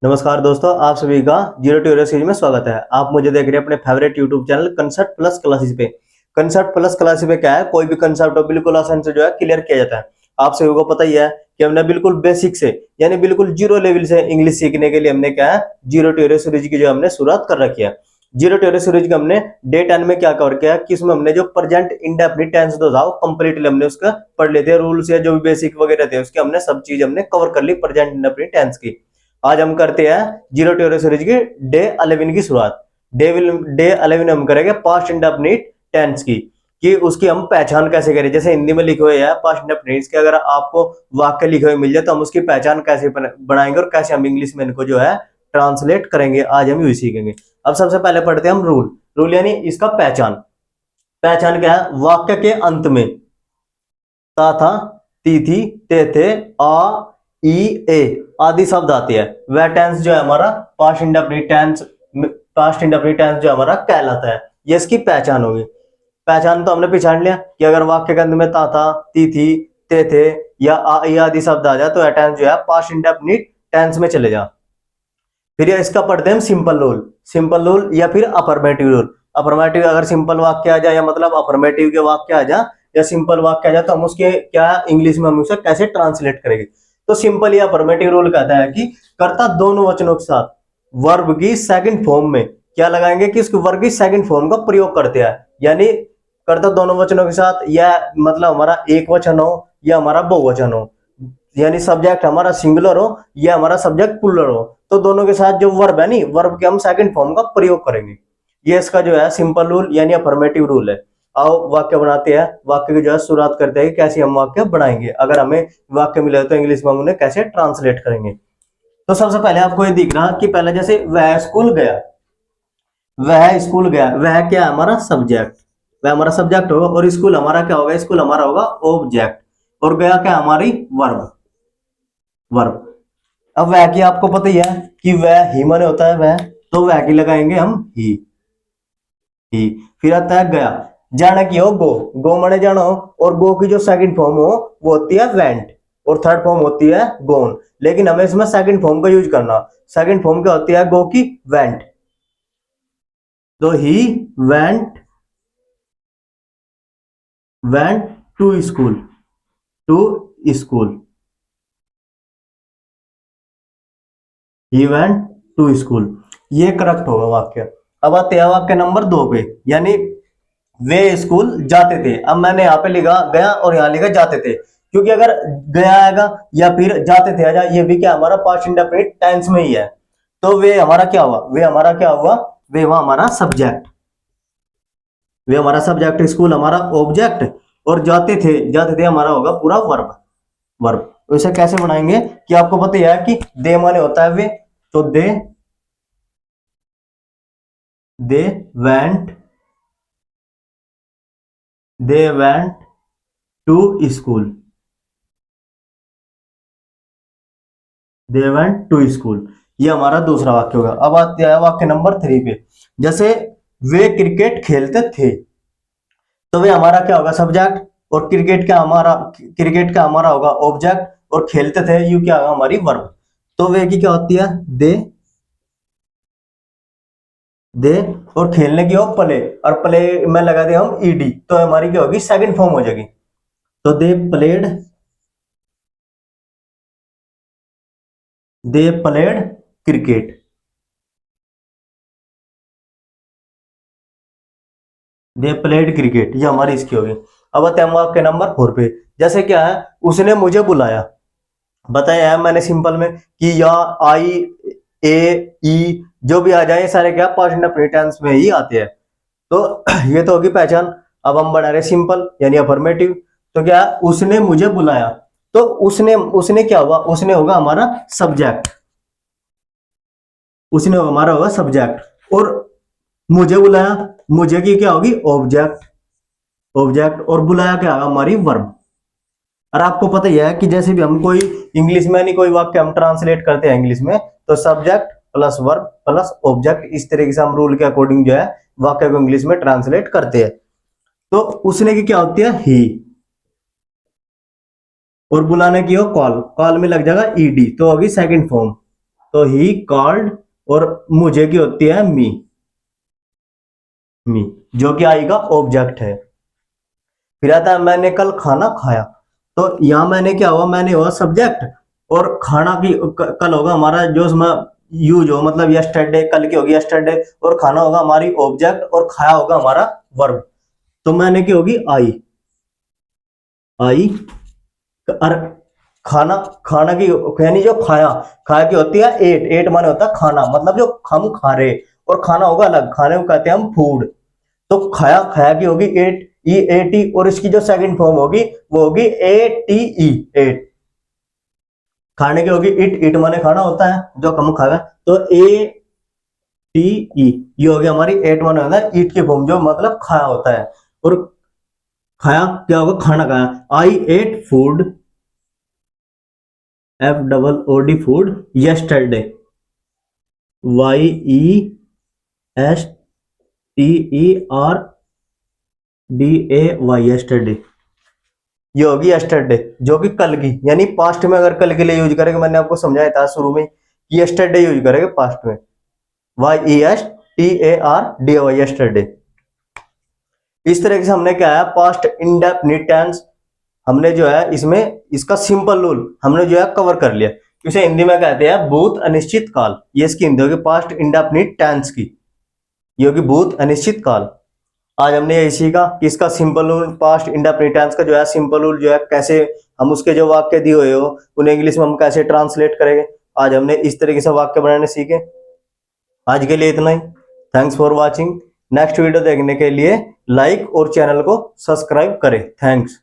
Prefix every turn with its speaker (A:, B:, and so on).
A: नमस्कार दोस्तों, आप सभी का जीरो टू हीरो सीरीज में स्वागत है। आप मुझे देख रहे हैं अपने favourite YouTube channel concept plus classes पे। कंसेप्ट प्लस क्लासेस पे क्या है, कोई भी कंसेप्ट हो बिल्कुल आसान से जो है क्लियर किया जाता है। आप सभी को पता ही है कि हमने बिल्कुल बेसिक से यानी बिल्कुल जीरो लेवल से इंग्लिश सीखने के लिए हमने क्या है जीरो टू हीरो सीरीज की जो हमने शुरुआत कर रखी है। जीरो टू हीरो सीरीज का हमने डे 10 में क्या कवर किया कि इसमें हमने जो प्रेजेंट इंडेफिनिट टेंस तो था कंप्लीटली हमने उसका पढ़ लेते हैं। रूल्स या जो भी बेसिक वगैरह थे उसके हमने सब चीज हमने कवर कर ली प्रेजेंट इंडेफिनिट टेंस की। आज हम करते हैं जीरो टू हीरो सीरीज की डे 11 की शुरुआत। डे 11 हम करेंगे पास्ट इंडेफिनिट टेंस की कि उसकी हम पहचान कैसे करें। जैसे हिंदी में लिखे हुए हैं पास्ट इंडेफिनिट्स के, अगर आपको वाक्य लिखे हुए मिल जाए तो हम उसकी पहचान कैसे बनाएंगे और कैसे हम इंग्लिश में इनको जो है ट्रांसलेट करेंगे। आज हम यही सीखेंगे। अब सबसे पहले पढ़ते हैं हम रूल। रूल यानी इसका पहचान। पहचान क्या है? वाक्य के अंत में ता था, ती थी, ते थे, आ, ई, ए आदि शब्द आते हैं। वह टेंस जो है हमारा past indefinite tense. Past indefinite tense जो हमारा कहलाता है, ये इसकी पहचान होगी। पहचान तो हमने पहचान लिया कि अगर वाक्य के अंत में ता था, ती थी, ते थे या आ, ई आदि शब्द आ जाए तो यह टेंस जो है पास्ट इंडेफिनिट टेंस में चले जा। फिर इसका पढ़ते हैं हम सिंपल रूल। सिंपल रूल या फिर अफर्मेटिव रूल। अफर्मेटिव अगर सिंपल वाक्य आ जाए या मतलब अफर्मेटिव के वाक्य आ जाए या सिंपल वाक्य आ जाए तो हम उसके क्या इंग्लिश में हम उसे कैसे ट्रांसलेट करेंगे। तो सिंपल या अफर्मेटिव रूल कहता है कि कर्ता दोनों वचनों के साथ वर्ब की सेकंड फॉर्म में क्या लगाएंगे कि उसके वर्ब की सेकंड फॉर्म का प्रयोग करते हैं। यानी कर्ता दोनों वचनों के साथ या मतलब हमारा एक वचन हो या हमारा बहुवचन हो, यानी सब्जेक्ट हमारा सिंगुलर हो या हमारा सब्जेक्ट प्लूरल हो, तो दोनों के साथ जो वर्ब है नी वर्ब के हम सेकंड फॉर्म का प्रयोग करेंगे। ये इसका जो है सिंपल रूल यानी अफर्मेटिव रूल है। आओ वाक्य बनाते हैं। वाक्य की जो है शुरुआत करते हैं कैसे हम वाक्य बनाएंगे। अगर हमें वाक्य मिले तो इंग्लिश में हम उन्हें कैसे ट्रांसलेट करेंगे। तो सबसे पहले आपको ये दिख रहा कि पहले जैसे वह स्कूल गया, वह स्कूल गया, वह क्या है हमारा सब्जेक्ट, वह हमारा सब्जेक्ट होगा और स्कूल हमारा क्या होगा, स्कूल हमारा होगा ऑब्जेक्ट और गया क्या हमारी वर्ब। वर्ब। अब वह की आपको पता ही है कि वह ही माने होता है वह, तो वह की लगाएंगे हम ही। फिर आता है गया। जाना की हो गो, गो माने जाना हो और गो की जो सेकंड फॉर्म हो वो होती है वेंट और थर्ड फॉर्म होती है गोन। लेकिन हमें इसमें सेकंड फॉर्म का यूज करना। सेकंड फॉर्म क्या होती है गो की? वेंट। तो he went to school. To school. He went to school. ये करेक्ट होगा वाक्य। अब आते हैं वाक्य नंबर 2 पे, यानी वे स्कूल जाते थे। अब मैंने यहाँ पे लिखा गया और यहाँ लिखा जाते थे, क्योंकि अगर गया आएगा या फिर जाते थे आएगा, ये भी क्या हमारा पास्ट इंडेफिनिट टेंस में ही है। तो वे हमारा क्या हुआ? वे हमारा क्या हुआ? वे हुआ हमारा सब्जेक्ट। वे हमारा सब्जेक्ट, स्कूल हमारा ऑब्जेक्ट और जाते थे हमारा होगा पूरा वर्ब। वर्ब वैसे कैसे बनाएंगे कि आपको पता ही है कि दे माने होता है वे, तो they went they went to school. They went to school. ये हमारा दूसरा वाक्य होगा। अब आते हैं वाक्य नंबर 3 पे। जैसे वे क्रिकेट खेलते थे, तो वे हमारा क्या होगा? सब्जेक्ट और क्रिकेट का हमारा होगा ऑब्जेक्ट और खेलते थे यू क्या होगा? हमारी वर्ब। तो वे की क्या होती है? दे। दे और खेलने की हो प्ले, और प्ले में लगा दिया हम ईडी, तो हमारी क्या होगी? सेकंड फॉर्म हो जाएगी। तो they played cricket. They played cricket, ये हमारी इसकी होगी। अब आते हैं हम वाक्य नंबर 4 पे। जैसे क्या है, उसने मुझे बुलाया। बताया है मैंने सिंपल में कि या आई ए ई जो भी आ जाए सारे क्या पास्ट इंडेफिनिट टेंस में ही आते हैं। तो ये तो होगी पहचान। अब हम बना रहे सिंपल यानी अफर्मेटिव। तो क्या है? उसने मुझे बुलाया, तो उसने उसने क्या हुआ? उसने होगा हमारा सब्जेक्ट। उसने हमारा होगा सब्जेक्ट और मुझे बुलाया, मुझे की क्या होगी? ऑब्जेक्ट। ऑब्जेक्ट और बुलाया क्या होगा? हमारी वर्ब। और आपको पता ही है कि जैसे भी हम कोई इंग्लिश में नहीं कोई वाक्य हम ट्रांसलेट करते हैं इंग्लिश में, तो subject plus verb plus object, इस तरीके से हम रूल के अकॉर्डिंग जो है वाक्य को इंग्लिश में ट्रांसलेट करते हैं। तो उसने की क्या होती है? ही। और बुलाने की हो कॉल, कॉल में लग जाएगा ईडी, तो होगी सेकंड फॉर्म। तो ही कॉल्ड, और मुझे की होती है मी, मी जो कि आई का ऑब्जेक्ट है। फिर आता है मैंने कल खाना खाया, तो यहां मैंने क्या हुआ, मैंने हुआ सब्जेक्ट, और खाना की कल होगा हमारा जो उसमें यूज हो, मतलब यस्टरडे, कल की होगी यस्टरडे, और खाना होगा हमारी ऑब्जेक्ट, और खाया होगा हमारा वर्ब। तो मैंने की होगी आई, आई, और खाना, खाना की यानी जो खाया, खाया की होती है एट, एट माने होता है खाना, मतलब जो हम खा रहे, और खाना होगा अलग, खाने को कहते हैं हम फूड। तो खाया, खाया की होगी एट, ई ए टी, और इसकी जो सेकंड फॉर्म होगी वो होगी ए टी ई, एट। खाने की होगी इट, इट माने खाना होता है जो हम खावे, तो ए टी ई, ये हो गया हमारी एट माने होता है ईट की फॉर्म, जो मतलब खाया होता है। और खाया क्या होगा, खाना खाया, I ate food, F double O D food, yesterday, Y E S T E R D A Y, yesterday. ये होगी यस्टरडे जो कि कल की, यानी पास्ट में अगर कल के लिए यूज करेंगे, मैंने आपको समझाया था शुरू में कि यस्टरडे यूज करेंगे पास्ट में, Y E S T A R D Y, yesterday. इस तरह से हमने क्या है, पास्ट इंडेफिनिट टेंस हमने जो है इसमें इसका सिंपल रूल हमने जो है कवर कर लिया। इसे हिंदी में कहते हैं भूत अनिश्चित काल, ये इसकी हिंदी होगी पास्ट इंडेफिनिट टेंस की, ये होगी भूत अनिश्चित काल। आज हमने यही सीखा कि इसका simple rule, past indefinite tense का जो है सिंपल रूल जो है, कैसे हम उसके जो वाक्य दिए हुए हो उन्हें इंग्लिश में हम कैसे ट्रांसलेट करेंगे। आज हमने इस तरीके से वाक्य बनाने सीखे। आज के लिए इतना ही। Thanks for watching. Next video देखने के लिए लाइक और चैनल को सब्सक्राइब करें। थैंक्स।